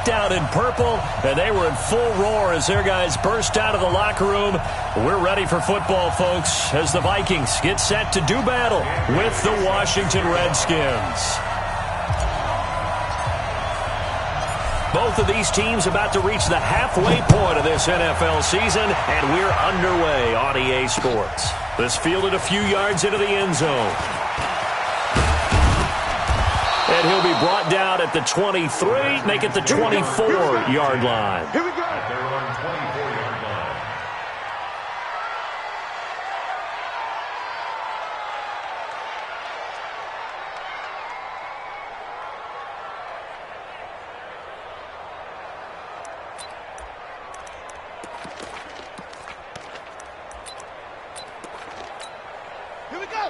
decked out in purple, and they were in full roar as their guys burst out of the locker room. We're ready for football, folks, as the Vikings get set to do battle with the Washington Redskins. Both of these teams about to reach the halfway point of this NFL season, and we're underway on EA Sports. This fielded a few yards into the end zone. And he'll be brought down at the 23, make it the 24-yard line. Here we go.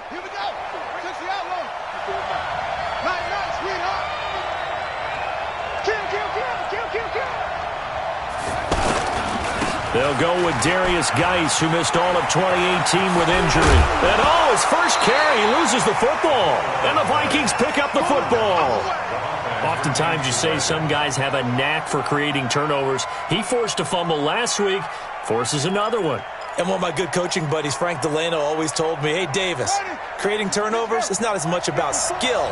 Here we go. Touch the outlaw. Nice, sweetheart. Kill. They'll go with Darius Geis, who missed all of 2018 with injury. And his first carry, he loses the football. And the Vikings pick up the football. Oftentimes you say some guys have a knack for creating turnovers. He forced a fumble last week, forces another one. And one of my good coaching buddies, Frank Delano, always told me, hey, Davis, creating turnovers is not as much about skill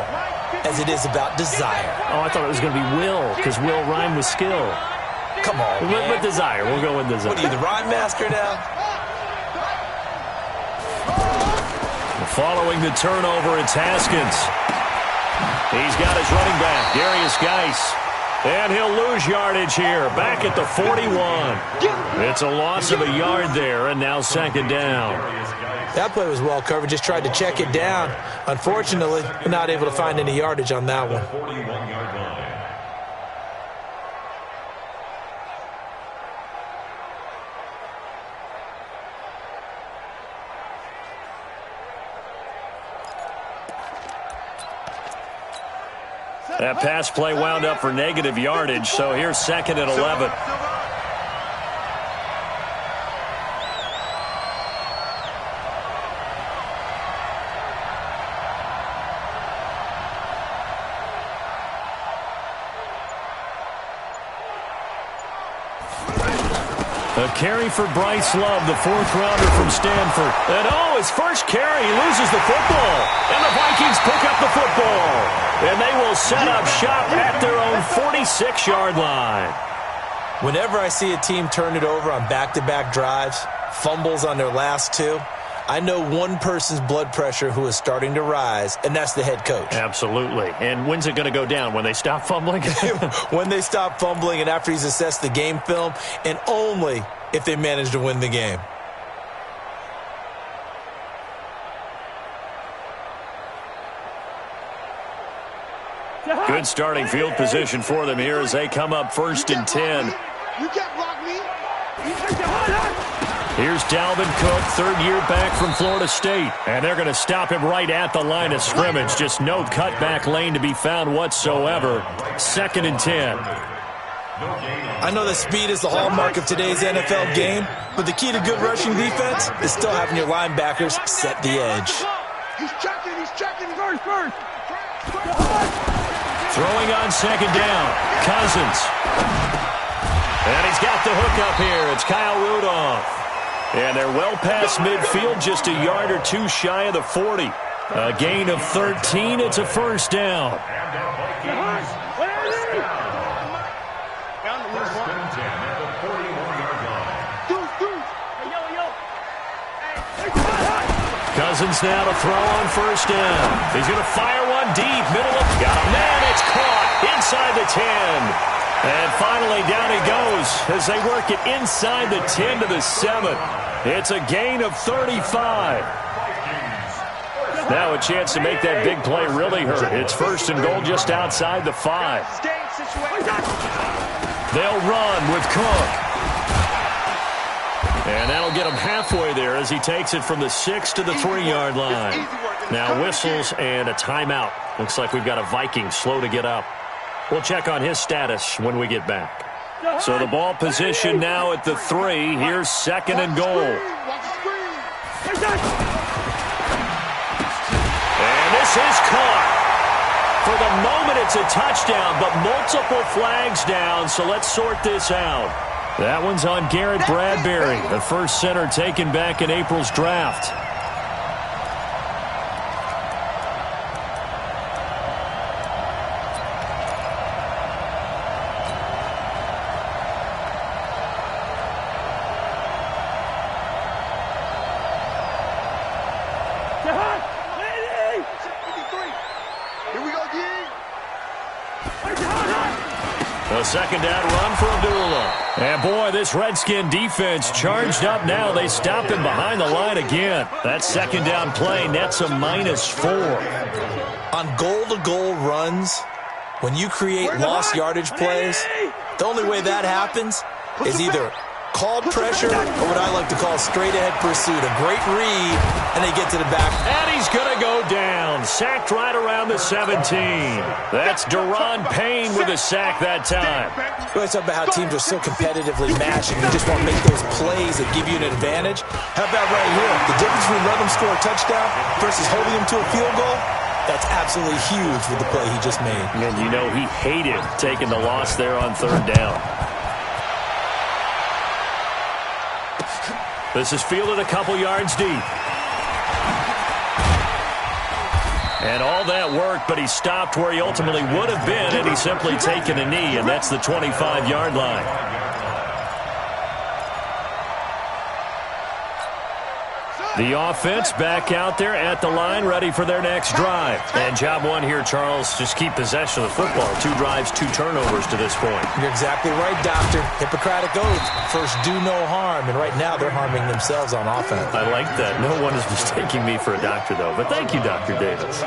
as it is about desire. Oh, I thought it was going to be will, because will rhyme with skill. Come on, man. With desire. We'll go with desire. What are you, the rhyme master now? Following the turnover, it's Haskins. He's got his running back, Darius Geis. And he'll lose yardage here, back at the 41. It's a loss of a yard there, and now second down. That play was well covered, just tried to check it down. Unfortunately, we're not able to find any yardage on that one. That pass play wound up for negative yardage, so here's second and 11. A carry for Bryce Love, the fourth-rounder from Stanford. And his first carry, he loses the football. And the Vikings pick up the football. And they will set up shop at their own 46-yard line. Whenever I see a team turn it over on back-to-back drives, fumbles on their last two, I know one person's blood pressure who is starting to rise, and that's the head coach. Absolutely. And when's it going to go down? When they stop fumbling? When they stop fumbling and after he's assessed the game film, and only if they manage to win the game. Good starting field position for them here as they come up first and 10. You can't block me. Here's Dalvin Cook, third-year back from Florida State. And they're going to stop him right at the line of scrimmage. Just no cutback lane to be found whatsoever. Second and 10. I know that speed is the hallmark of today's NFL game, but the key to good rushing defense is still having your linebackers set the edge. He's checking. First. Throwing on second down, Cousins. And he's got the hook up here. It's Kyle Rudolph. And they're well past midfield, just a yard or two shy of the 40. A gain of 13. It's a first down. Cousins now to throw on first down. He's going to fire one deep, middle of, got a man, it's caught inside the 10. And finally down he goes as they work it inside the 10 to the 7. It's a gain of 35. Now a chance to make that big play really hurt. It's first and goal just outside the 5. They'll run with Cook. And that'll get him halfway there as he takes it from the 6 to the 3-yard line. Now whistles and a timeout. Looks like we've got a Viking slow to get up. We'll check on his status when we get back. So the ball position now at the 3. Here's second and goal. And this is caught. For the moment, it's a touchdown, but multiple flags down, so let's sort this out. That one's on Garrett Bradbury, the first center taken back in April's draft. A second down run for Abdullah. And boy, this Redskin defense charged up now. They stopped him behind the line again. That second down play nets a -4. On goal-to-goal runs, when you create lost yardage plays, the only way that happens is either called pressure or what I like to call straight-ahead pursuit. A great read, and they get to the back. And he's going to go down. Sacked right around the 17. That's Deron Payne with a sack that time. We always talk about how teams are so competitively matched and you just want to make those plays that give you an advantage. How about right here? The difference between letting them score a touchdown versus holding them to a field goal? That's absolutely huge with the play he just made. And you know he hated taking the loss there on third down. This is fielded a couple yards deep. And all that worked, but he stopped where he ultimately would have been, and he's simply taken a knee, and that's the 25-yard line. The offense back out there at the line, ready for their next drive. And job one here, Charles, just keep possession of the football. 2 drives, 2 turnovers to this point. You're exactly right, Doctor. Hippocratic oath. First, do no harm. And right now, they're harming themselves on offense. I like that. No one is mistaking me for a doctor, though. But thank you, Dr. Davis.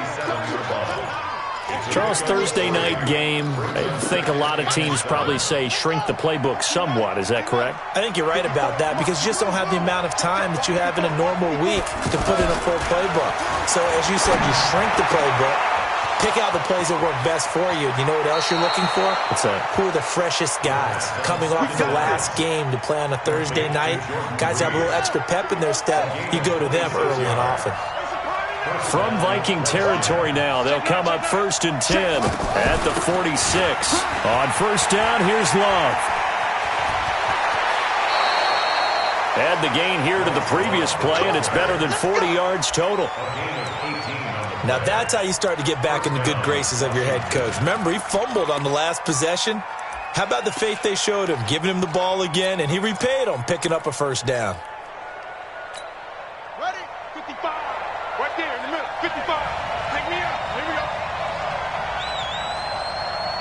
Charles, Thursday night game, I think a lot of teams probably say shrink the playbook somewhat. Is that correct? I think you're right about that because you just don't have the amount of time that you have in a normal week to put in a full playbook. So, as you said, you shrink the playbook, pick out the plays that work best for you. You know what else you're looking for? What's that? Who are the freshest guys coming off the last game to play on a Thursday night? Guys have a little extra pep in their step. You go to them early and often. From Viking territory now, they'll come up 1st and 10 at the 46. On first down, here's Love. Add the gain here to the previous play, and it's better than 40 yards total. Now that's how you start to get back in the good graces of your head coach. Remember, he fumbled on the last possession. How about the faith they showed him, giving him the ball again, and he repaid them, picking up a first down. Ready? 55. Right there in the middle. 55. Take me out. Here we go.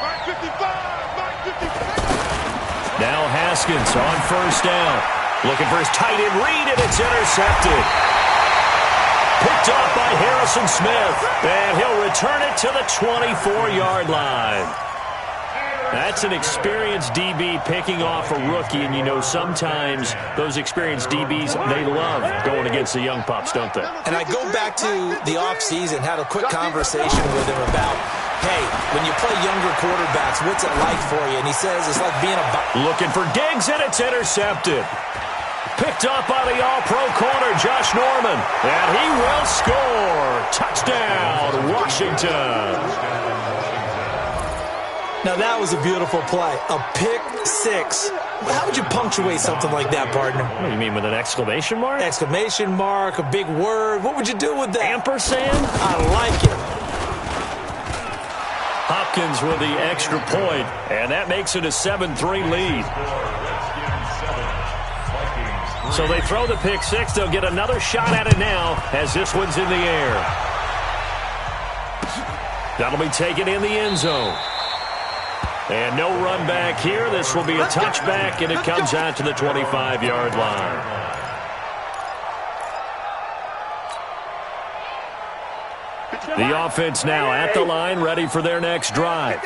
Right 55. Right 55. Now Haskins on first down. Looking for his tight end read, and it's intercepted. Picked up by Harrison Smith. And he'll return it to the 24-yard line. That's an experienced DB picking off a rookie, and you know sometimes those experienced DBs, they love going against the young pups, don't they? And I go back to the offseason, had a quick conversation with him about, hey, when you play younger quarterbacks, what's it like for you? And he says it's like being a... Looking for Diggs, and it's intercepted. Picked up by the all-pro corner, Josh Norman. And he will score. Touchdown, Washington. Now, that was a beautiful play. A pick six. How would you punctuate something like that, partner? What do you mean, with an exclamation mark? Exclamation mark, a big word. What would you do with that? Ampersand? I like it. Hopkins with the extra point, and that makes it a 7-3 lead. So they throw the pick six. They'll get another shot at it now as this one's in the air. That'll be taken in the end zone. And no run back here. This will be a touchback, and it comes out to the 25-yard line. The offense now at the line, ready for their next drive.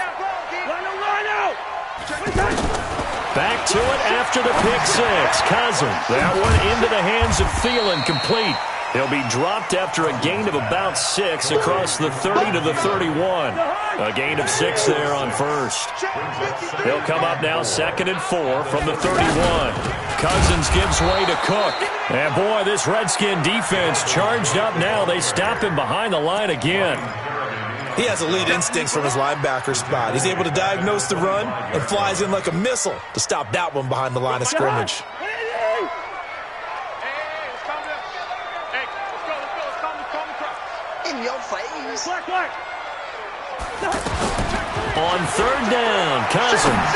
Back to it after the pick six. Cousins. That one into the hands of Thielen, complete. He'll be dropped after a gain of about 6 across the 30 to the 31. A gain of 6 there on first. They'll come up now 2nd and 4 from the 31. Cousins gives way to Cook. And boy, this Redskin defense charged up now. They stop him behind the line again. He has elite instincts from his linebacker spot. He's able to diagnose the run and flies in like a missile to stop that one behind the line of scrimmage. In your face. On third down, Cousins.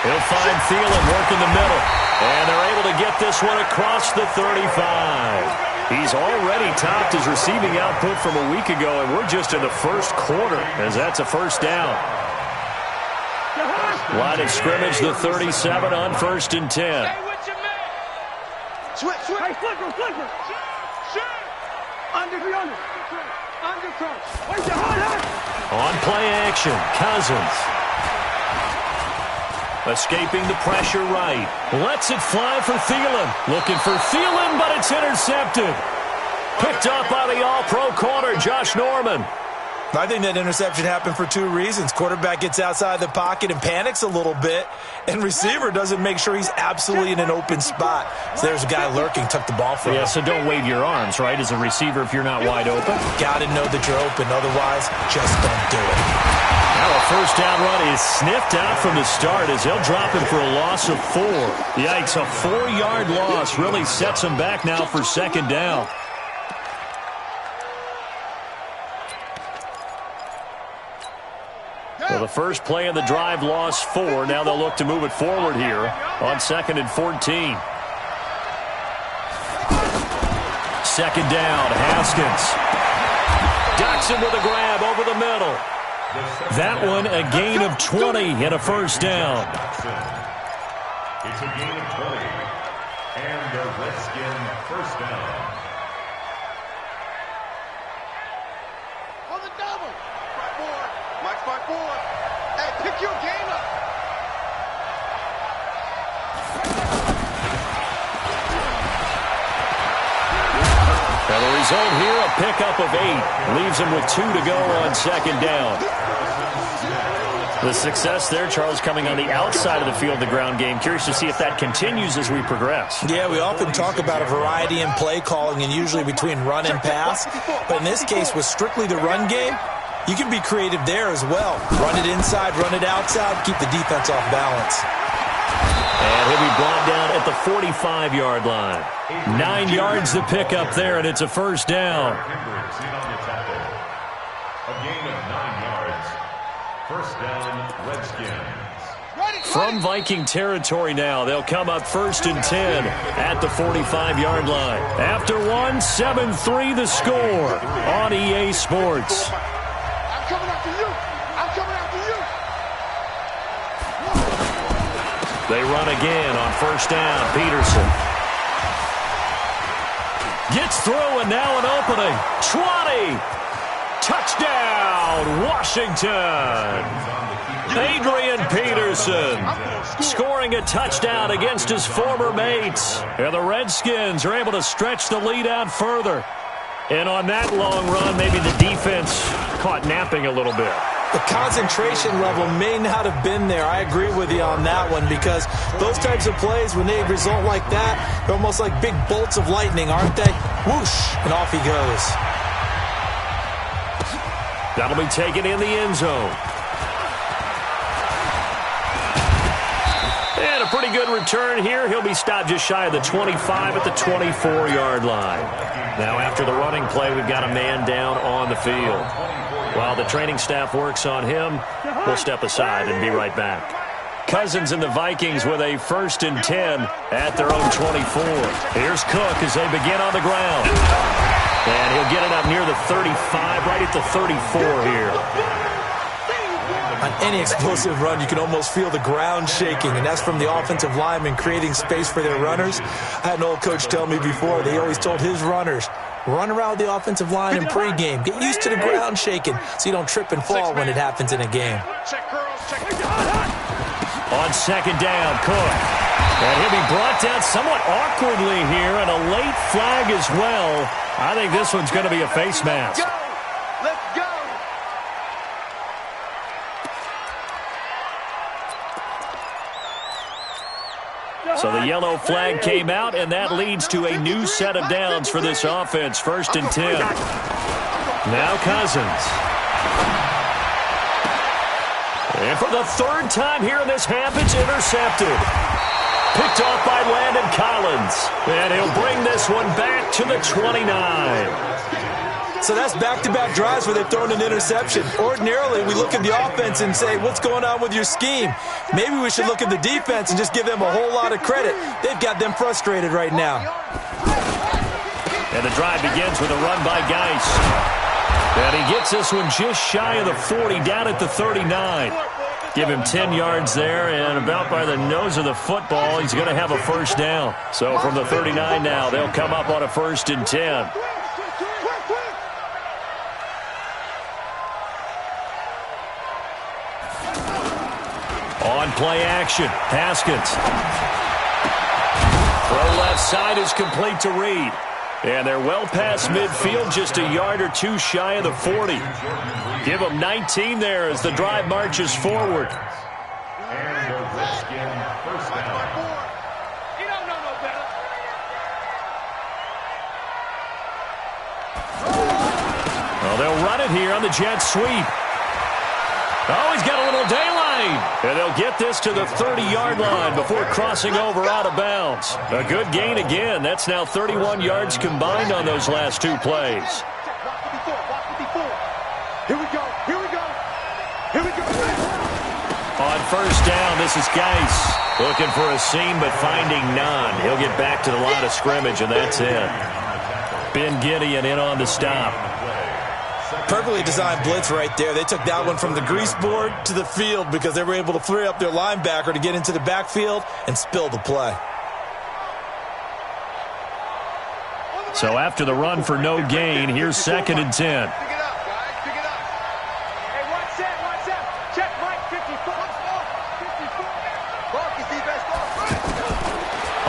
He'll find Thielen working the middle. And they're able to get this one across the 35. He's already topped his receiving output from a week ago, and we're just in the first quarter as that's a first down. Line of scrimmage, the 37 on 1st and 10. Switch. Hey, flipper. Under. On play action, Cousins. Escaping the pressure right. Lets it fly for Thielen. Looking for Thielen, but it's intercepted. Picked up by the all-pro corner, Josh Norman. I think that interception happened for two reasons. Quarterback gets outside the pocket and panics a little bit, and receiver doesn't make sure he's absolutely in an open spot. So there's a guy lurking, took the ball from him. Yeah, so don't wave your arms, right, as a receiver if you're not wide open. Got to know that you're open. Otherwise, just don't do it. Now a first down run is sniffed out from the start as they'll drop him for a loss of 4. Yikes, a 4-yard loss really sets him back now for second down. Well, the first play of the drive lost 4. Now they'll look to move it forward here on 2nd and 14. Second down, Haskins. Doxson with a grab over the middle. That one a gain of 20 and a first down. It's a gain of 20 and the Redskin first down. On the double. 5-4. Mike 5-4. Hey, pick your game up. Now the result here, a pickup of 8. Leaves him with 2 to go on second down. The success there, Charles, coming on the outside of the field, the ground game. Curious to see if that continues as we progress. Yeah, we often talk about a variety in play calling and usually between run and pass. But in this case, with strictly the run game, you can be creative there as well. Run it inside, run it outside, keep the defense off balance. And he'll be brought down at the 45-yard line. 9 yards to pick up there, and it's a first down. A gain of 9 yards. First down, Redskins. From Viking territory now, they'll come up 1st and 10 at the 45-yard line. After one, 7-3 the score on EA Sports. I'm coming after you. I'm coming after you. They run again on first down. Peterson gets through, and now an opening. 20. Touchdown, Washington. Adrian Peterson scoring a touchdown against his former mates. And the Redskins are able to stretch the lead out further. And on that long run, maybe the defense caught napping a little bit. The concentration level may not have been there. I agree with you on that one because those types of plays, when they result like that, they're almost like big bolts of lightning, aren't they? Whoosh, and off he goes. That'll be taken in the end zone. And a pretty good return here. He'll be stopped just shy of the 25 at the 24-yard line. Now after the running play, we've got a man down on the field. While the training staff works on him, we'll step aside and be right back. Cousins and the Vikings with a 1st and 10 at their own 24. Here's Cook as they begin on the ground. And he'll get it up near the 35, right at the 34 here. On any explosive run, you can almost feel the ground shaking, and that's from the offensive linemen creating space for their runners. I had an old coach tell me before, they always told his runners, run around the offensive line in pregame. Get used to the ground shaking so you don't trip and fall when it happens in a game. On second down, Cook. And he'll be brought down somewhat awkwardly here, and a late flag as well. I think this one's going to be a face mask. Let's go. So the yellow flag came out, and that leads to a new set of downs for this offense. 1st and 10. Now Cousins. And for the third time here in this half, it's intercepted. Picked off by Landon Collins. And he'll bring this one back to the 29. So that's back-to-back drives where they've thrown an interception. Ordinarily, we look at the offense and say, what's going on with your scheme? Maybe we should look at the defense and just give them a whole lot of credit. They've got them frustrated right now. And the drive begins with a run by Geis. And he gets this one just shy of the 40, down at the 39. Give him 10 yards there, and about by the nose of the football, he's going to have a first down. So from the 39 now, they'll come up on a 1st and 10. On play action, Haskins. Throw left side is complete to Reed. And they're well past midfield, just a yard or two shy of the 40. Give them 19 there as the drive marches forward. And the Redskin first down. You don't know no better. Well, they'll run it here on the jet sweep. Oh, he's got a little daylight. And they'll get this to the 30-yard line before crossing over out of bounds. A good gain again. That's now 31 yards combined on those last two plays. Here we go. Here we go. Here we go. On first down, this is Geis. Looking for a seam, but finding none. He'll get back to the line of scrimmage, and that's it. Ben Gideon in on the stop. Perfectly designed blitz right there. They took that one from the grease board to the field because they were able to free up their linebacker to get into the backfield and spill the play. So after the run for no gain, here's 2nd and 10. Pick it up, guys. Pick it up. Hey, one set. Check Mike, 54. Marcus, defense,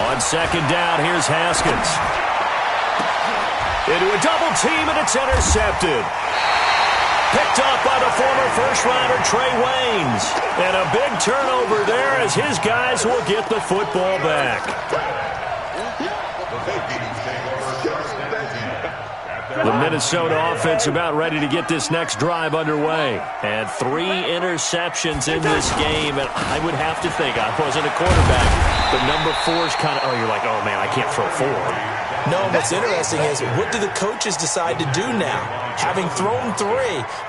On 2nd down, here's Haskins. Into a double team, and it's intercepted. Picked up by the former first-rounder Trey Waynes. And a big turnover there as his guys will get the football back. The Minnesota offense about ready to get this next drive underway. And 3 interceptions in this game. And I would have to think, I wasn't a quarterback, but number 4 is kind of, oh, you're like, oh, man, I can't throw 4. No, what's interesting is, what do the coaches decide to do now? Having thrown 3,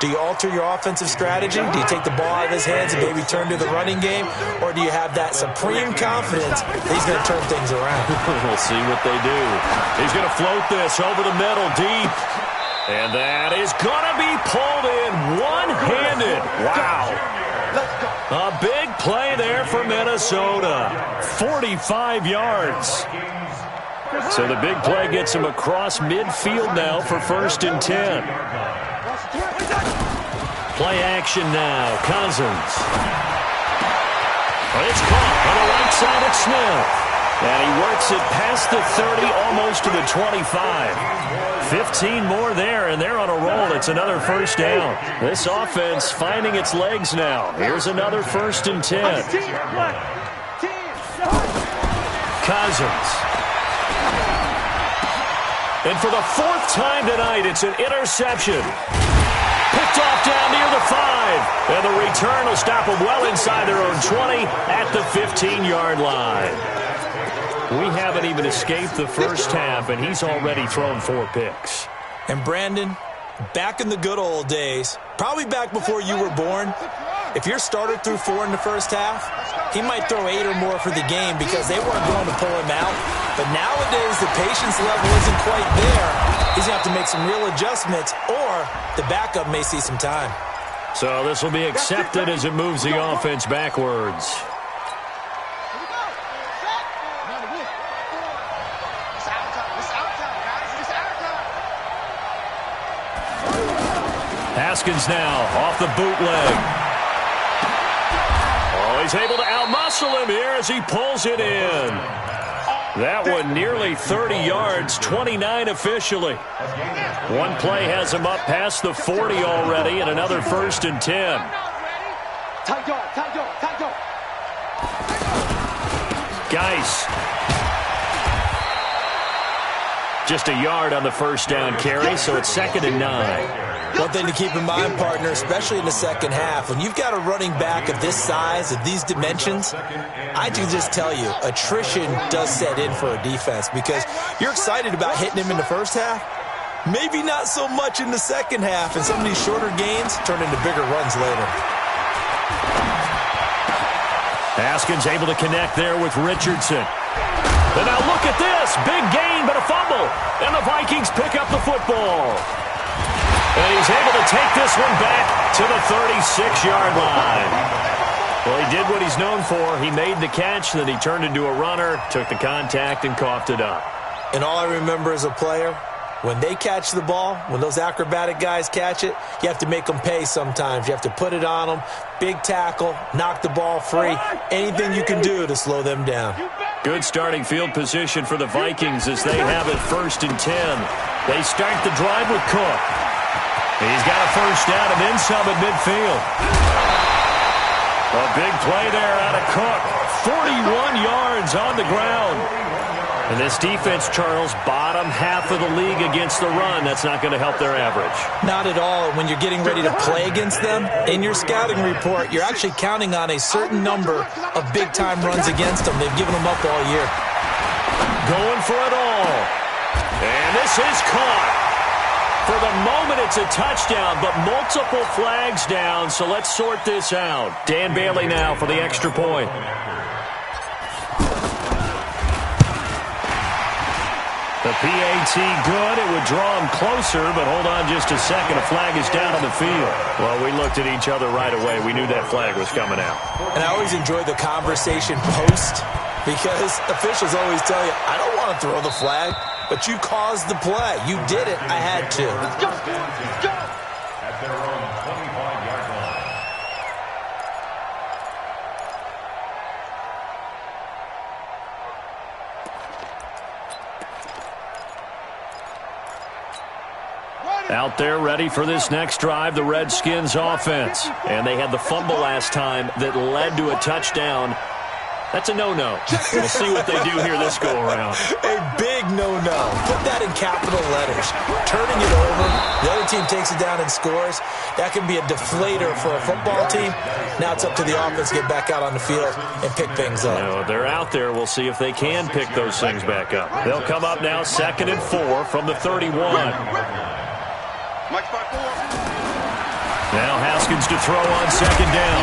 do you alter your offensive strategy? Do you take the ball out of his hands and maybe turn to the running game? Or do you have that supreme confidence that he's going to turn things around? We'll see what they do. He's going to float this over the middle deep. And that is going to be pulled in one-handed. Wow. A big play there for Minnesota. 45 yards. So the big play gets him across midfield now for 1st and 10. Play action now. Cousins. It's caught on the right side of Smith. And he works it past the 30, almost to the 25. 15 more there, and they're on a roll. It's another first down. This offense finding its legs now. Here's another 1st and 10. Cousins. And for the 4th time tonight, it's an interception. Picked off down near the 5. And the return will stop them well inside their own 20 at the 15-yard line. We haven't even escaped the first half, and he's already thrown 4 picks. And Brandon, back in the good old days, probably back before you were born, if your starter threw 4 in the first half, he might throw 8 or more for the game because they weren't going to pull him out. But nowadays, the patience level isn't quite there. He's going to have to make some real adjustments, or the backup may see some time. So this will be accepted as it moves the offense backwards. Haskins now off the bootleg. Oh, he's able to outmuscle him here as he pulls it in. That one nearly 30 yards, 29 officially. One play has him up past the 40 already, and another 1st and 10. Geis. Just a yard on the first down carry, so it's 2nd and 9. One thing to keep in mind, partner, especially in the second half, when you've got a running back of this size, of these dimensions, I can just tell you, attrition does set in for a defense because you're excited about hitting him in the first half. Maybe not so much in the second half, and some of these shorter gains turn into bigger runs later. Haskins able to connect there with Richardson. And now look at this. Big gain, but a fumble. And the Vikings pick up the football. And he's able to take this one back to the 36-yard line. Well, he did what he's known for. He made the catch, then he turned into a runner, took the contact, and coughed it up. And all I remember as a player, when they catch the ball, when those acrobatic guys catch it, you have to make them pay sometimes. You have to put it on them, big tackle, knock the ball free, anything you can do to slow them down. Good starting field position for the Vikings as they have it 1st and 10. They start the drive with Cook. He's got a first down and then some at midfield. A big play there out of Cook. 41 yards on the ground. And this defense, Charles, bottom half of the league against the run. That's not going to help their average. Not at all. When you're getting ready to play against them, in your scouting report, you're actually counting on a certain number of big-time runs against them. They've given them up all year. Going for it all. And this is caught. For the moment, it's a touchdown, but multiple flags down, so let's sort this out. Dan Bailey now for the extra point. The PAT good. It would draw him closer, but hold on just a second. A flag is down on the field. Well, we looked at each other right away. We knew that flag was coming out. And I always enjoy the conversation post because officials always tell you, I don't want to throw the flag, but you caused the play. You did it. I had to. Let's go. Let's go. At their own 25-yard line. Out there ready for this next drive, the Redskins offense. And they had the fumble last time that led to a touchdown. That's a no-no. We'll see what they do here this go-around. A big no-no. Put that in capital letters. Turning it over, the other team takes it down and scores. That can be a deflator for a football team. Now it's up to the offense to get back out on the field and pick things up. No, they're out there. We'll see if they can pick those things back up. They'll come up now 2nd and 4 from the 31. Mike 5-4. Now Haskins to throw on 2nd down.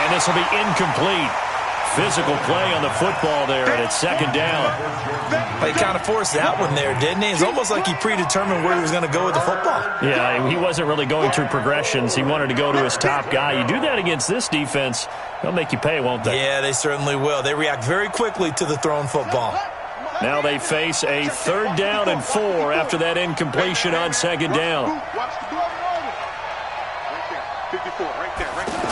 And this will be incomplete. Physical play on the football there, and it's 2nd down. He kind of forced that one there, didn't he? It's almost like he predetermined where he was going to go with the football. Yeah, he wasn't really going through progressions. He wanted to go to his top guy. You do that against this defense, they'll make you pay, won't they? Yeah, they certainly will. They react very quickly to the thrown football. Now they face a 3rd down and 4 after that incompletion on 2nd down. Watch the glove over. Right there. 54, right there, right there.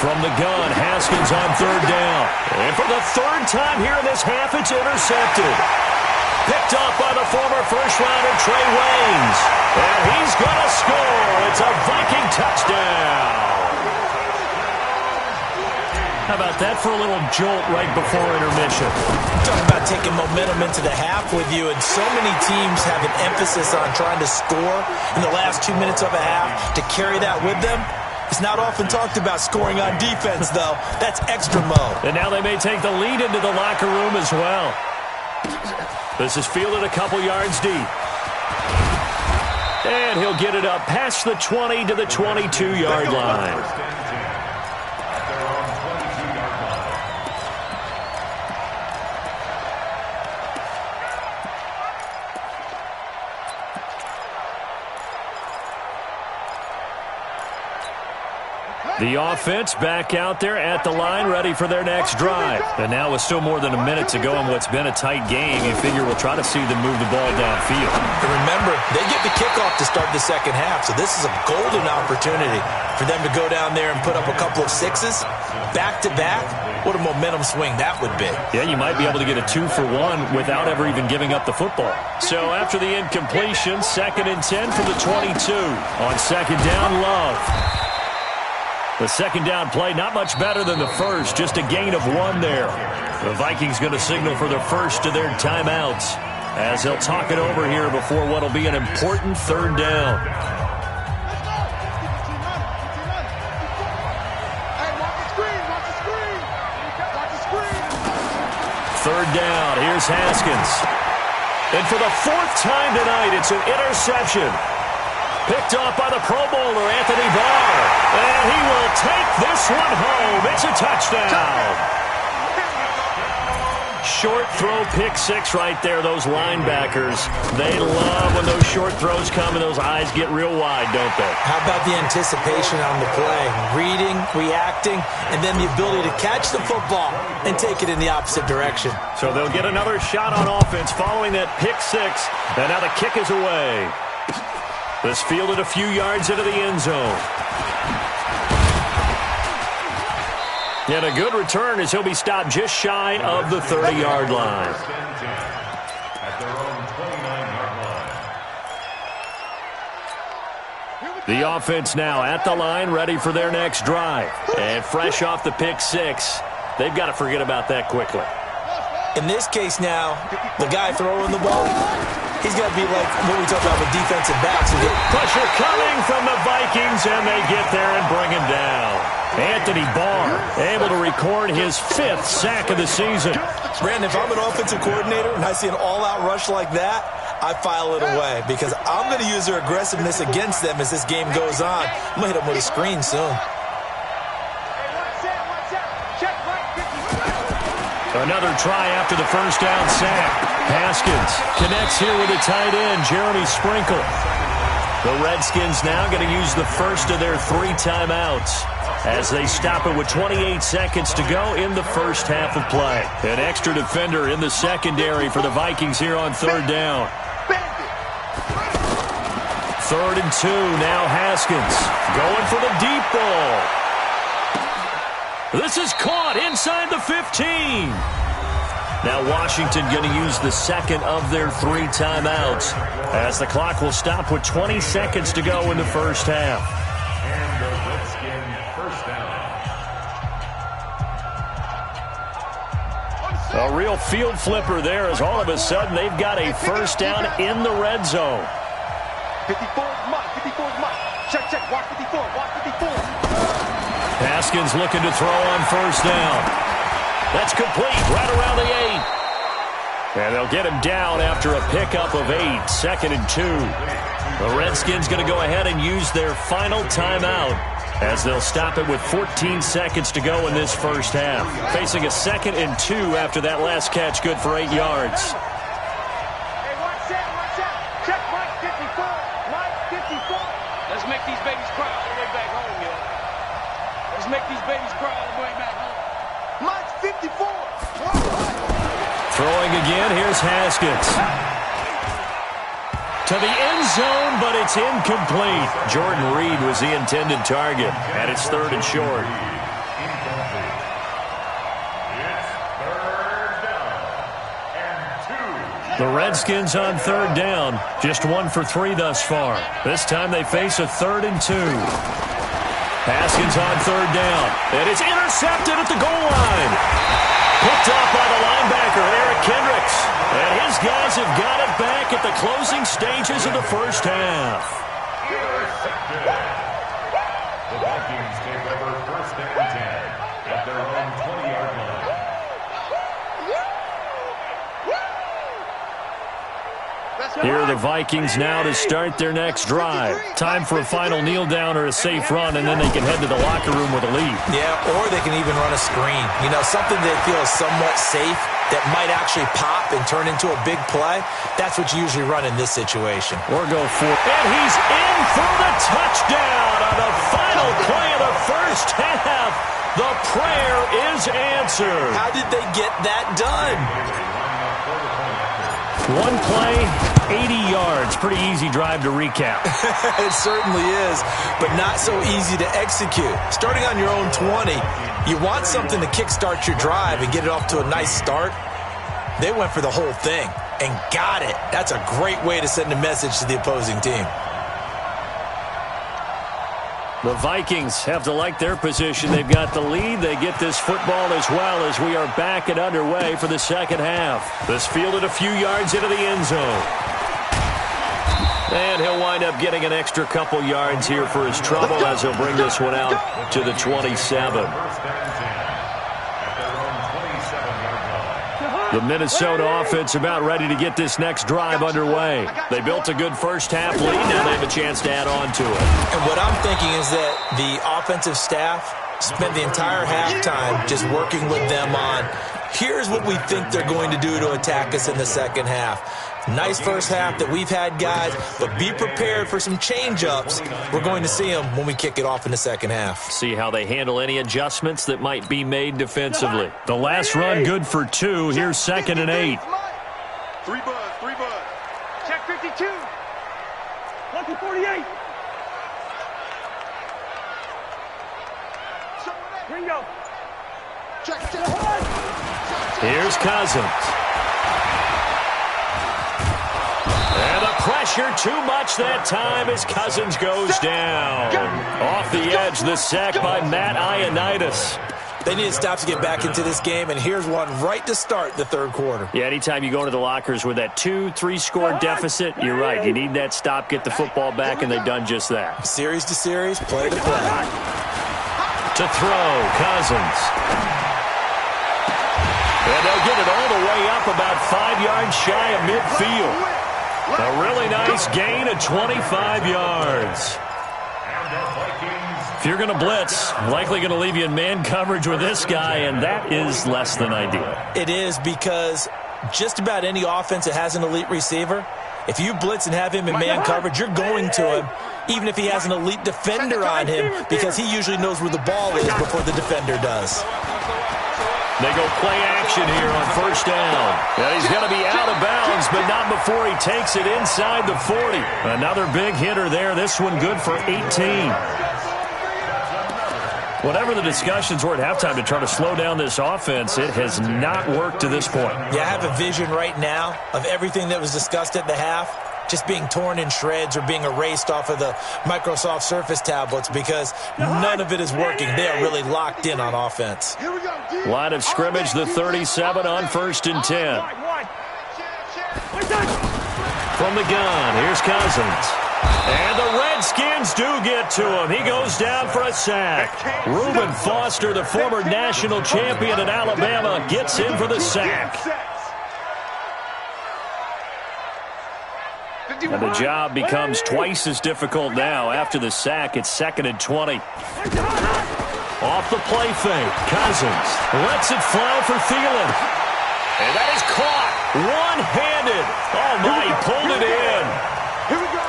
From the gun, Haskins on 3rd down. And for the 3rd time here in this half, it's intercepted. Picked up by the former first-rounder Trey Waynes. And he's going to score. It's a Viking touchdown. How about that for a little jolt right before intermission? Talking about taking momentum into the half with you, and so many teams have an emphasis on trying to score in the last 2 minutes of a half to carry that with them. It's not often talked about scoring on defense, though. That's extra mode. And now they may take the lead into the locker room as well. This is fielded a couple yards deep. And he'll get it up past the 20 to the 22-yard line. The offense back out there at the line, ready for their next drive. And now with still more than a minute to go in what's been a tight game, you figure we'll try to see them move the ball downfield. And remember, they get the kickoff to start the second half, so this is a golden opportunity for them to go down there and put up a couple of sixes back-to-back. What a momentum swing that would be. Yeah, you might be able to get a 2-for-1 without ever even giving up the football. So after the incompletion, 2nd and 10 from the 22. On 2nd down, Love. The 2nd down play, not much better than the first, just a gain of 1 there. The Vikings going to signal for their first of their timeouts. as they'll talk it over here before what will be an important third down. Third down, here's Haskins. And for the fourth time tonight, it's an interception. Picked off by the Pro Bowler, Anthony Barr. And he will take this one home. It's a touchdown. Short throw, pick six right there. Those linebackers, they love when those short throws come and those eyes get real wide, don't they? How about the anticipation on the play? Reading, reacting, and then the ability to catch the football and take it in the opposite direction. So they'll get another shot on offense following that pick six. And now the kick is away. This fielded a few yards into the end zone. And a good return as he'll be stopped just shy of the 30-yard line. At their own 29-yard line. The offense now at the line, ready for their next drive. And fresh off the pick six, they've got to forget about that quickly. In this case now, the guy throwing the ball, he's got to be like what we talked about with defensive backs. Pressure coming from the Vikings, and they get there and bring him down. Anthony Barr able to record his 5th sack of the season. Brandon, if I'm an offensive coordinator and I see an all-out rush like that, I file it away because I'm going to use their aggressiveness against them as this game goes on. I'm going to hit them with a screen soon. Another try after the first down sack. Haskins connects here with a tight end, Jeremy Sprinkle. The Redskins now going to use the first of their 3 timeouts as they stop it with 28 seconds to go in the first half of play. An extra defender in the secondary for the Vikings here on third down. 3rd and 2, now Haskins going for the deep ball. This is caught inside the 15. Now Washington going to use the second of their 3 timeouts as the clock will stop with 20 seconds to go in the first half. And the Redskin first down. A real field flipper there as all of a sudden they've got a first down in the red zone. 54 is mine. 54 is mine. Check, check. Watch 54. Watch 54. Haskins looking to throw on first down. That's complete right around the 8. And they'll get him down after a pickup of 8, 2nd and 2. The Redskins going to go ahead and use their final timeout as they'll stop it with 14 seconds to go in this first half. Facing a 2nd and 2 after that last catch, good for 8 yards. Hey, watch out. Check Mike 54. Mike 54. Let's make these babies cry all the way back home, yo. Let's make these babies cry all the way back home. Mike 54. Throwing again, here's Haskins. To the end zone, but it's incomplete. Jordan Reed was the intended target, and it's 3rd and short. The Redskins on 3rd down, just 1 for 3 thus far. This time they face a 3rd and 2. Haskins on 3rd down, and it's intercepted at the goal line. Picked off by the linebacker, Eric Kendricks. And his guys have got it back at the closing stages of the first half. Intercepted. The Vikings take over 1st and 10 at their own 20-yard line. Here are the Vikings now to start their next drive. Time for a final kneel down or a safe run, and then they can head to the locker room with a lead. Yeah, or they can even run a screen. You know, something they feel is somewhat safe that might actually pop and turn into a big play. That's what you usually run in this situation. Or go for it. And he's in for the touchdown on the final play of the first half. The prayer is answered. How did they get that done? One play, 80 yards. Pretty easy drive to recap. It certainly is, but not so easy to execute. Starting on your own 20, you want something to kickstart your drive and get it off to a nice start. They went for the whole thing and got it. That's a great way to send a message to the opposing team. The Vikings have to like their position. They've got the lead. They get this football as well as we are back and underway for the second half. This fielded a few yards into the end zone. And he'll wind up getting an extra couple yards here for his trouble as he'll bring this one out to the 27. The Minnesota offense about ready to get this next drive underway. They built a good first-half lead. Now they have a chance to add on to it. And what I'm thinking is that the offensive staff spent the entire halftime just working with them on, here's what we think they're going to do to attack us in the second half. Nice first half that we've had, guys, but be prepared for some change-ups. We're going to see them when we kick it off in the second half. See how they handle any adjustments that might be made defensively. The last run good for 2. Here's 2nd and 8. 3 bud. Check 52. Lucky 48. Ringo. Check. Here's Cousins. And the pressure too much that time as Cousins goes down. Off the edge, the sack by Matt Ioannidis. They need to stop to get back into this game, and here's one right to start the third quarter. Yeah, anytime you go into the lockers with that 2-3 score deficit, you're right. You need that stop, get the football back, and they've done just that. Series to series, play to play. To throw, Cousins. And they'll get it all the way up about 5 yards shy of midfield. A really nice gain of 25 yards. If you're going to blitz, likely going to leave you in man coverage with this guy, and that is less than ideal. It is, because just about any offense that has an elite receiver, if you blitz and have him in man coverage, you're going to him, even if he has an elite defender on him, because he usually knows where the ball is before the defender does. They go play action here on first down. Yeah, he's going to be out of bounds, but not before he takes it inside the 40. Another big hitter there. This one good for 18. Whatever the discussions were at halftime to try to slow down this offense, it has not worked to this point. Yeah, I have a vision right now of everything that was discussed at the half just being torn in shreds or being erased off of the Microsoft Surface tablets, because none of it is working. They are really locked in on offense. Line of scrimmage, the 37 on 1st and 10. From the gun, here's Cousins. And the Redskins do get to him. He goes down for a sack. Reuben Foster, the former national champion at Alabama, gets in for the sack. And the job becomes twice as difficult now. After the sack, it's 2nd and 20. Off the play fake, Cousins lets it fly for Thielen. And that is caught one-handed. Oh, my, he pulled it in.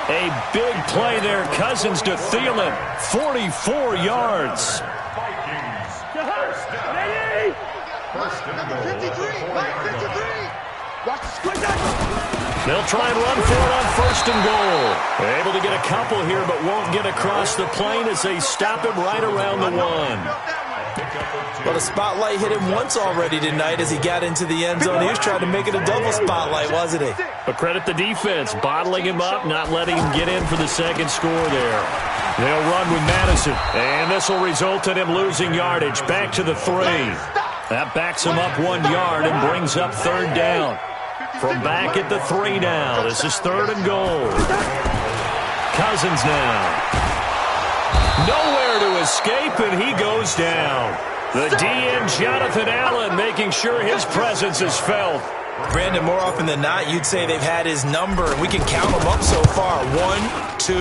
A big play there, Cousins to Thielen, 44 yards. They'll try and run for it on 1st and goal. They're able to get a couple here, but won't get across the plane as they stop him right around the 1. Well, the spotlight hit him once already tonight as he got into the end zone. He was trying to make it a double spotlight, wasn't he? But credit the defense, bottling him up, not letting him get in for the second score there. They'll run with Madison, and this will result in him losing yardage. Back to the 3. That backs him up 1 yard and brings up 3rd down. From back at the 3 now. This is 3rd and goal. Cousins now. Nowhere to escape, and he goes down. The DN, Jonathan Allen, making sure his presence is felt. Brandon, more often than not, you'd say they've had his number, and we can count them up so far. 1, 2,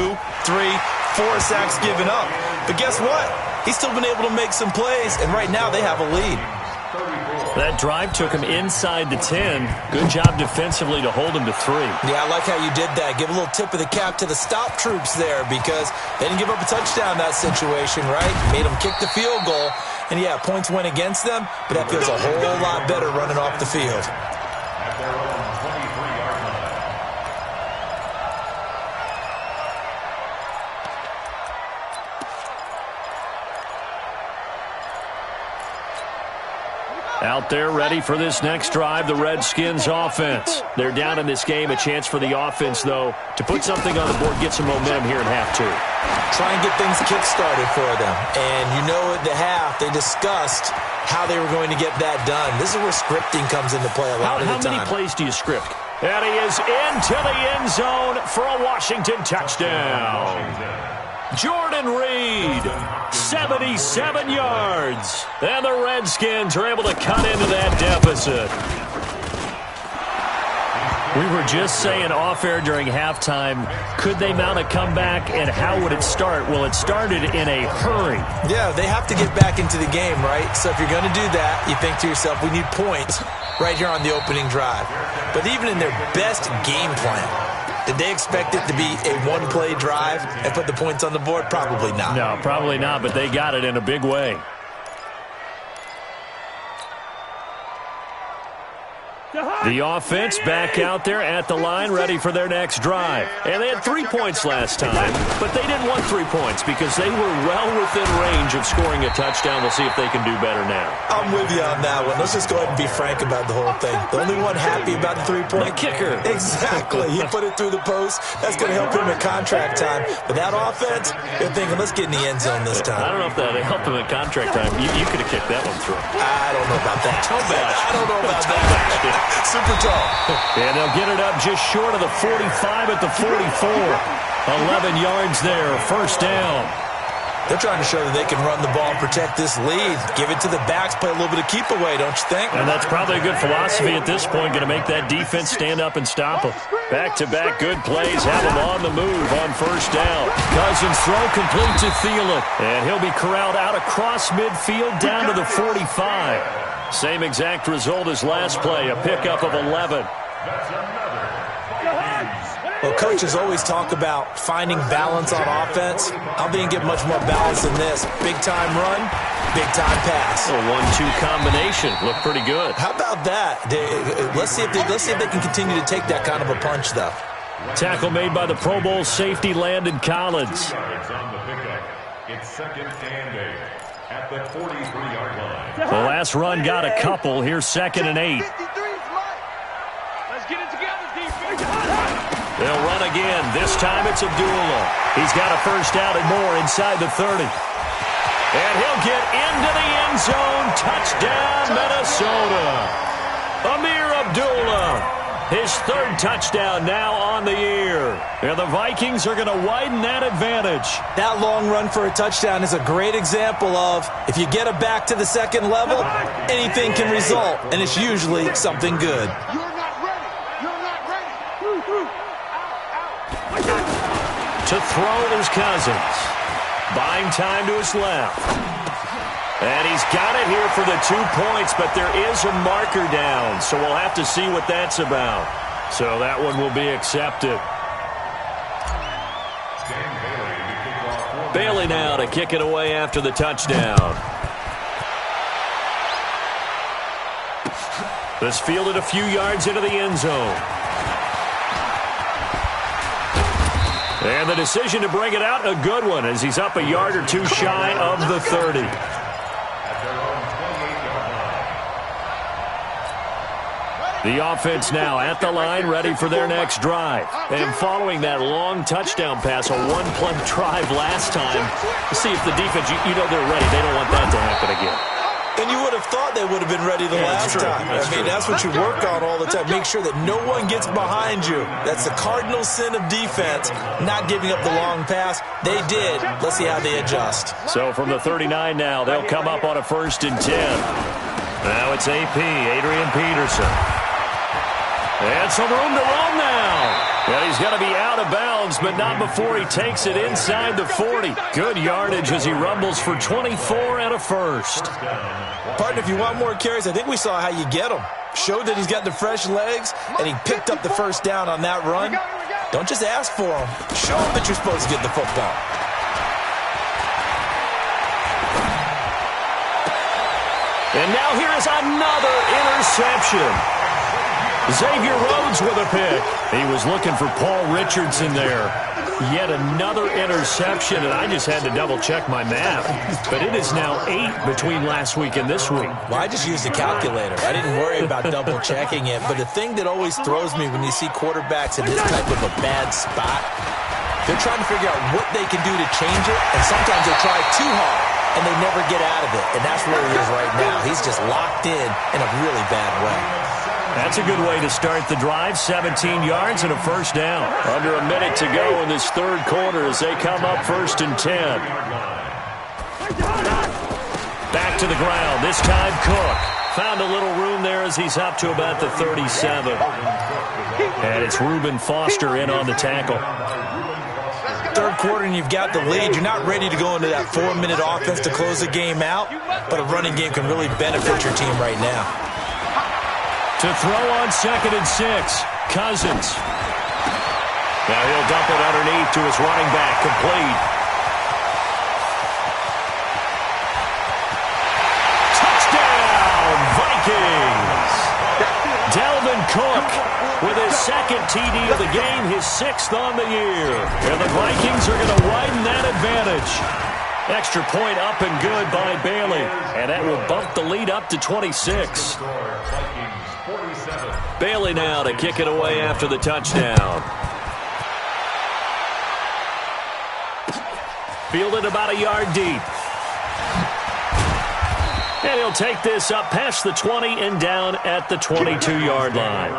3, 4 sacks given up. But guess what? He's still been able to make some plays, and right now they have a lead. That drive took him inside the 10. Good job defensively to hold him to 3. Yeah, I like how you did that. Give a little tip of the cap to the stop troops there, because they didn't give up a touchdown in that situation, right? Made them kick the field goal. And, yeah, points went against them, but that feels a whole lot better running off the field. At their own 23-yard line. Out there ready for this next drive, the Redskins offense. They're down in this game. A chance for the offense, though, to put something on the board, get some momentum here in half two. Try and get things kick-started for them. And you know at the half, they discussed how they were going to get that done. This is where scripting comes into play a lot of the time. How many plays do you script? And he is into the end zone for a Washington touchdown. Jordan Reed, 77 yards. And the Redskins are able to cut into that deficit. We were just saying off-air during halftime, could they mount a comeback, and how would it start? Well, it started in a hurry. Yeah, they have to get back into the game, right? So if you're going to do that, you think to yourself, we need points right here on the opening drive. But even in their best game plan, did they expect it to be a one-play drive and put the points on the board? Probably not. No, probably not, but they got it in a big way. The offense back out there at the line, ready for their next drive. And they had 3 points last time, but they didn't want 3 points because they were well within range of scoring a touchdown. We'll see if they can do better now. I'm with you on that one. Let's just go ahead and be frank about the whole thing. The only one happy about the 3-point? The kicker. Exactly. He put it through the post. That's going to help him at contract time. But that offense, you're thinking, let's get in the end zone this time. I don't know if that helped him at contract time. You could have kicked that one through. I don't know about that. Toe bash. I don't know about that. Super tall. And they'll get it up just short of the 45 at the 44. 11 yards there, first down. They're trying to show that they can run the ball and protect this lead. Give it to the backs, play a little bit of keep away, don't you think? And that's probably a good philosophy at this point, going to make that defense stand up and stop them. Back-to-back good plays, have them on the move on first down. Cousins throw complete to Thielen. And he'll be corralled out across midfield down to the 45. Same exact result as last play, a pickup of 11. Well, coaches always talk about finding balance on offense. I don't think you get much more balance than this. Big-time run, big-time pass. A 1-2 combination. Looked pretty good. How about that? Let's see if they can continue to take that kind of a punch, though. Tackle made by the Pro Bowl safety, Landon Collins. It's second and 8 at the 43-yard line. The last run got a couple. Here's 2nd and 8. Let's get it together, defense. They'll run again. This time it's Abdullah. He's got a first down and more inside the 30. And he'll get into the end zone. Touchdown, Minnesota. Amir Abdullah. His 3rd touchdown now on the year. And the Vikings are going to widen that advantage. That long run for a touchdown is a great example of if you get it back to the second level, anything can result, and it's usually something good. You're not ready. You're not ready. To throw is Cousins. Buying time to his left. And he's got it here for the 2 points, but there is a marker down, so we'll have to see what that's about. So that one will be accepted. Bailey now to kick it away after the touchdown. This fielded a few yards into the end zone. And the decision to bring it out, a good one, as he's up a yard or two shy of the 30. The offense now at the line, ready for their next drive. And following that long touchdown pass, a one-play drive last time, to see if the defense, you know they're ready. They don't want that to happen again. And you would have thought they would have been ready the last time. That's what you work on all the time. Make sure that no one gets behind you. That's the cardinal sin of defense, not giving up the long pass. They did. Let's see how they adjust. So from the 39 now, they'll come up on a 1st and 10. Now it's AP, Adrian Peterson. And some room to roam now. Well, he's going to be out of bounds, but not before he takes it inside the 40. Good yardage as he rumbles for 24 and a first. Partner, if you want more carries, I think we saw how you get them. Showed that he's got the fresh legs, and he picked up the first down on that run. Don't just ask for them. Show them that you're supposed to get the football. And now here is another interception. Xavier Rhodes with a pick. He was looking for Paul Richardson there. Yet another interception, and I just had to double-check my math. But it is now 8 between last week and this week. Well, I just used a calculator. I didn't worry about double-checking it. But the thing that always throws me when you see quarterbacks in this type of a bad spot, they're trying to figure out what they can do to change it, and sometimes they try too hard, and they never get out of it. And that's where he is right now. He's just locked in a really bad way. That's a good way to start the drive. 17 yards and a first down. Under a minute to go in this third quarter as they come up 1st and 10. Back to the ground. This time Cook. Found a little room there as he's up to about the 37. And it's Reuben Foster in on the tackle. Third quarter and you've got the lead. You're not ready to go into that 4-minute offense to close the game out, but a running game can really benefit your team right now. To throw on 2nd and 6, Cousins. Now he'll dump it underneath to his running back, complete. Touchdown, Vikings! Delvin Cook with his 2nd TD of the game, his 6th on the year. And the Vikings are going to widen that advantage. Extra point up and good by Bailey. And that will bump the lead up to 26. Bailey now to kick it away after the touchdown. Fielded about a yard deep. And he'll take this up past the 20 and down at the 22-yard line.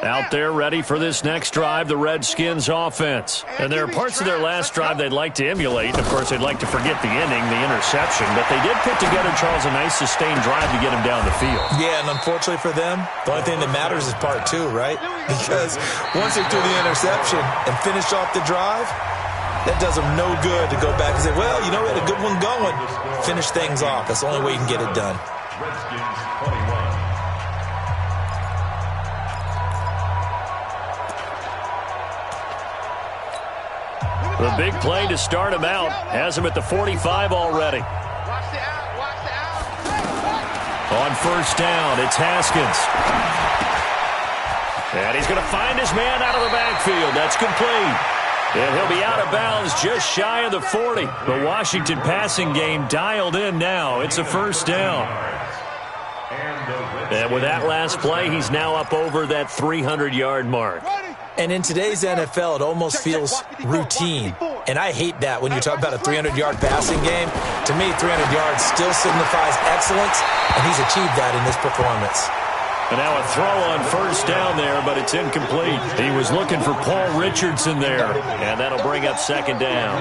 Out there ready for this next drive, the Redskins offense. And there are parts of their last drive they'd like to emulate. And, of course, they'd like to forget the ending, the interception. But they did put together, Charles, a nice sustained drive to get him down the field. Yeah, and unfortunately for them, the only thing that matters is part 2, right? Because once they threw the interception and finished off the drive, that does them no good to go back and say, well, you know, we had a good one going. Finish things off. That's the only way you can get it done. Redskins 21. The big play to start him out has him at the 45 already. Watch the out. On 1st down, it's Haskins. And he's going to find his man out of the backfield. That's complete. And he'll be out of bounds just shy of the 40. The Washington passing game dialed in now. It's a 1st down. And with that last play, he's now up over that 300-yard mark. And in today's NFL, it almost feels routine. And I hate that when you talk about a 300-yard passing game. To me, 300 yards still signifies excellence, and he's achieved that in this performance. And now a throw on 1st down there, but it's incomplete. He was looking for Paul Richardson there, and that'll bring up 2nd down.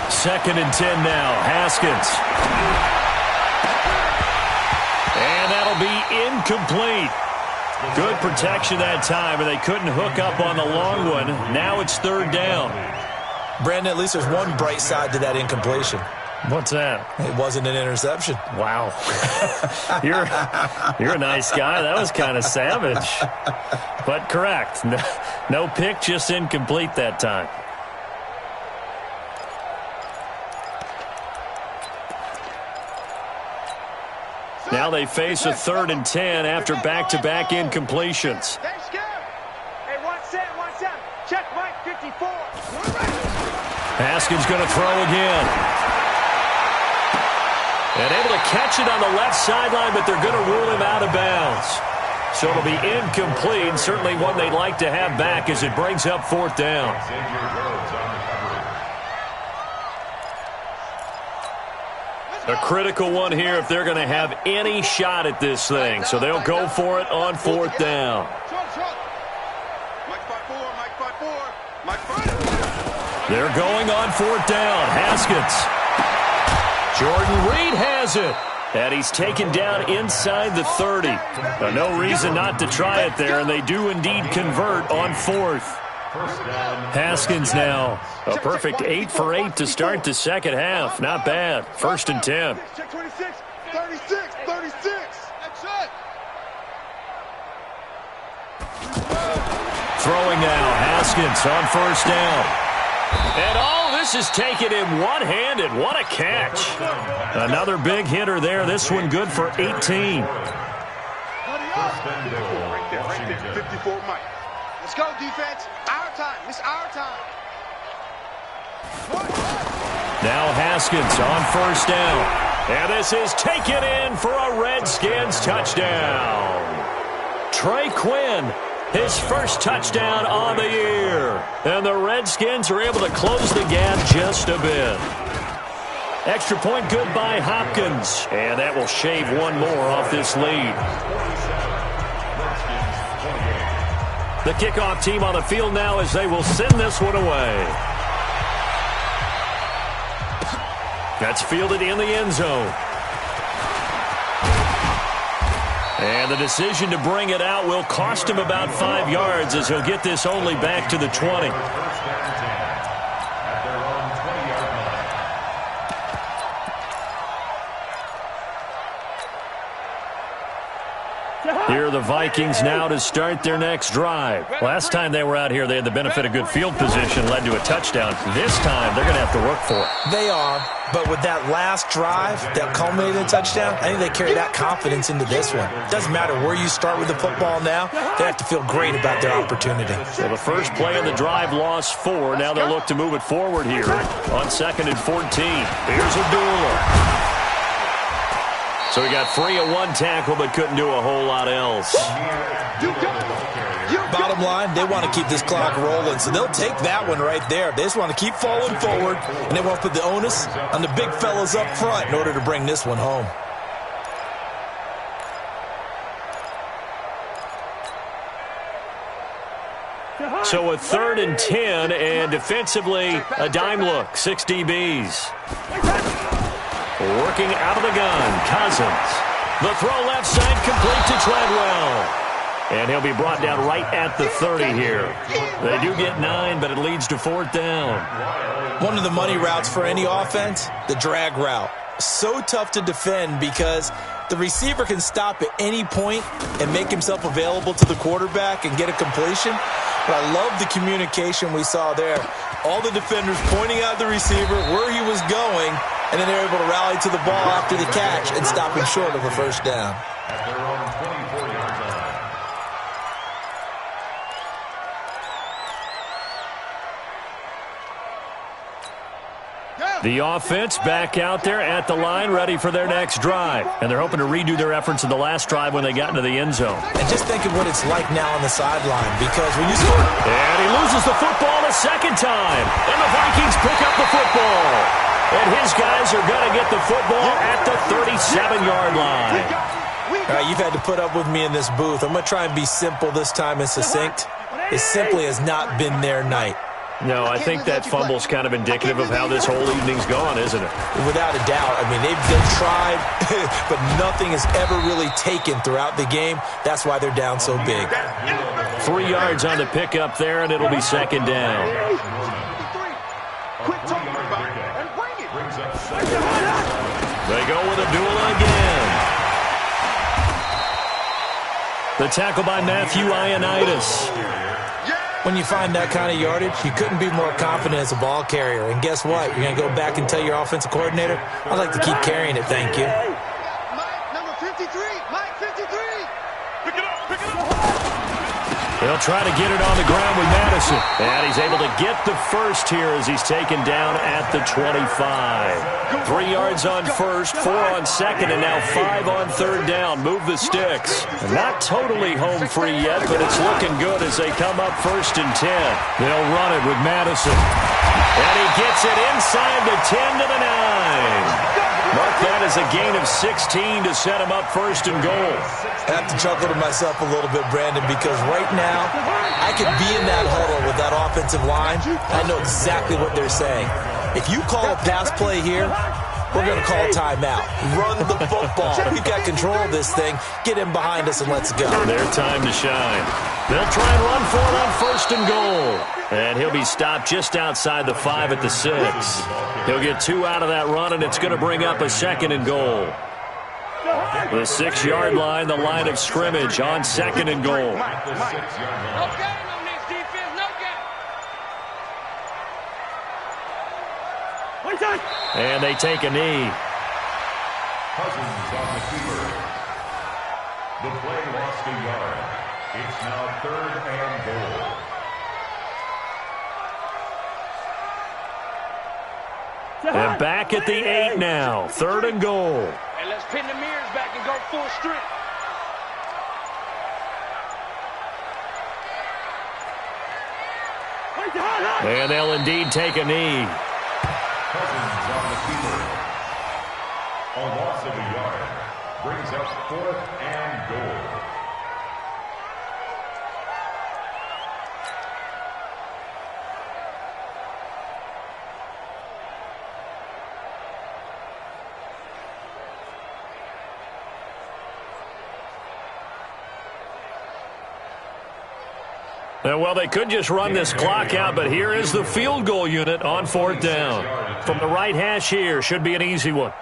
Second and 10 now. Haskins. And that'll be incomplete. Good protection that time, and they couldn't hook up on the long one. Now it's 3rd down. Brandon, at least there's one bright side to that incompletion. What's that? It wasn't an interception. Wow. You're a nice guy. That was kind of savage. But correct. No pick, just incomplete that time. Now they face a 3rd and 10 after back-to-back incompletions. Hey, 1-7. Check Mike 54. Haskins going to throw again. And able to catch it on the left sideline, but they're going to rule him out of bounds. So it'll be incomplete, certainly one they'd like to have back as it brings up 4th down. A critical one here if they're going to have any shot at this thing. So they'll go for it on 4th down. They're going on fourth down. Haskins. Jordan Reed has it. And he's taken down inside the 30. Now, no reason not to try it there, and they do indeed convert on fourth. Haskins now. A perfect 8 for 8 to start the second half. Not bad. 1st and 10. Check 26, 36, 36. That's it. Throwing now. Haskins on 1st down. And all this is taken in one-handed. What a catch. Another big hitter there. This one good for 18. Right there, 54, Mike. Let's go, defense. Our time. It's our time. Now Haskins on 1st down. And this is taken in for a Redskins touchdown. Trey Quinn, his first touchdown on the year. And the Redskins are able to close the gap just a bit. Extra point good by Hopkins. And that will shave one more off this lead. The kickoff team on the field now as they will send this one away. That's fielded in the end zone. And the decision to bring it out will cost him about 5 yards as he'll get this only back to the 20. Here are the Vikings now to start their next drive. Last time they were out here, they had the benefit of good field position, led to a touchdown. This time, they're going to have to work for it. They are, but with that last drive that culminated in a touchdown, I think they carry that confidence into this one. Doesn't matter where you start with the football now, they have to feel great about their opportunity. So the first play of the drive lost 4. Now they'll look to move it forward here on 2nd and 14. Here's Abdullah. So he got free of one tackle but couldn't do a whole lot else. Bottom line, they want to keep this clock rolling, so they'll take that one right there. They just want to keep falling forward, and they want to put the onus on the big fellas up front in order to bring this one home. So a 3rd and 10, and defensively, a dime look, 6 DBs. Working out of the gun, Cousins. The throw left side complete to Treadwell. And he'll be brought down right at the 30 here. They do get 9, but it leads to 4th down. One of the money routes for any offense, the drag route. So tough to defend because the receiver can stop at any point and make himself available to the quarterback and get a completion. But I love the communication we saw there. All the defenders pointing out the receiver, where he was going, and then they're able to rally to the ball after the catch and stop him short of a 1st down. At their own 24-yard line. The offense back out there at the line, ready for their next drive. And they're hoping to redo their efforts in the last drive when they got into the end zone. And just think of what it's like now on the sideline, because when you score... And he loses the football a second time. And the Vikings pick up the football. And his guys are going to get the football at the 37-yard line. All right, you've had to put up with me in this booth. I'm going to try and be simple this time and succinct. It simply has not been their night. No, I think that fumble's kind of indicative of how this whole evening's gone, isn't it? Without a doubt. I mean, they've tried, but nothing has ever really taken throughout the game. That's why they're down so big. 3 yards on the pickup there, and it'll be 2nd down. They go with Abdullah again. The tackle by Matthew Ioannidis. When you find that kind of yardage, you couldn't be more confident as a ball carrier. And guess what? You're going to go back and tell your offensive coordinator, I'd like to keep carrying it, thank you. Mike, number 53. Mike, 53. Pick it up, pick it up. They'll try to get it on the ground with Madison. And he's able to get the first here as he's taken down at the 25. 3 yards on 1st, 4 on 2nd, and now 5 on 3rd down. Move the sticks. Not totally home free yet, but it's looking good as they come up 1st and 10. They'll run it with Madison. And he gets it inside the 10 to the 9. Mark that as a gain of 16 to set him up 1st and goal. I have to chuckle to myself a little bit, Brandon, because right now I could be in that huddle with that offensive line. I know exactly what they're saying. If you call a pass play here, we're going to call a timeout. Run the football. We've got control of this thing. Get him behind us and let's go. Their time to shine. They'll try and run for it on 1st and goal. And he'll be stopped just outside the 5 at the 6. He'll get 2 out of that run, and it's going to bring up a 2nd and goal. The 6-yard line, the line of scrimmage on 2nd and goal. No game on this defense, no game. And they take a knee. Cousins on the keeper. The play lost a yard. It's now 3rd and goal. And back at the 8 now. 3rd and goal. And let's pin the mirrors back and go full strength. And they'll indeed take a knee. Cousins on the keeper. A loss of a yard. Brings up 4th and goal. Well, they could just run this clock out, but here is the field goal unit on 4th down. From the right hash here, should be an easy one.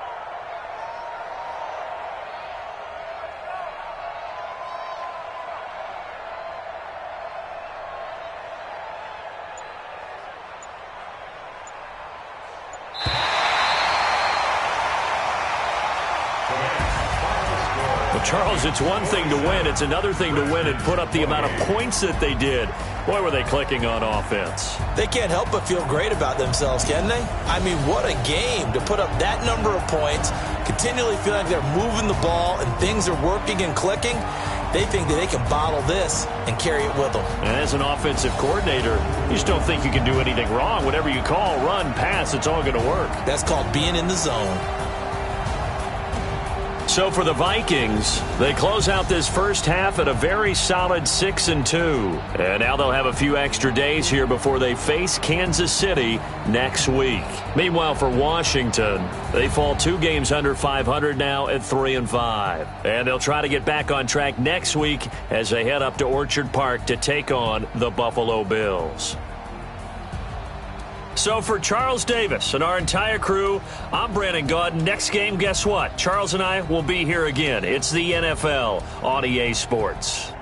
Charles, it's one thing to win. It's another thing to win and put up the amount of points that they did. Boy, were they clicking on offense. They can't help but feel great about themselves, can they? I mean, what a game to put up that number of points, continually feel like they're moving the ball and things are working and clicking. They think that they can bottle this and carry it with them. And as an offensive coordinator, you just don't think you can do anything wrong. Whatever you call, run, pass, it's all going to work. That's called being in the zone. So for the Vikings, they close out this first half at a very solid 6-2. And now they'll have a few extra days here before they face Kansas City next week. Meanwhile, for Washington, they fall 2 games under 500 now at 3-5. And they'll try to get back on track next week as they head up to Orchard Park to take on the Buffalo Bills. So for Charles Davis and our entire crew, I'm Brandon Gaudin. Next game, guess what? Charles and I will be here again. It's the NFL on EA Sports.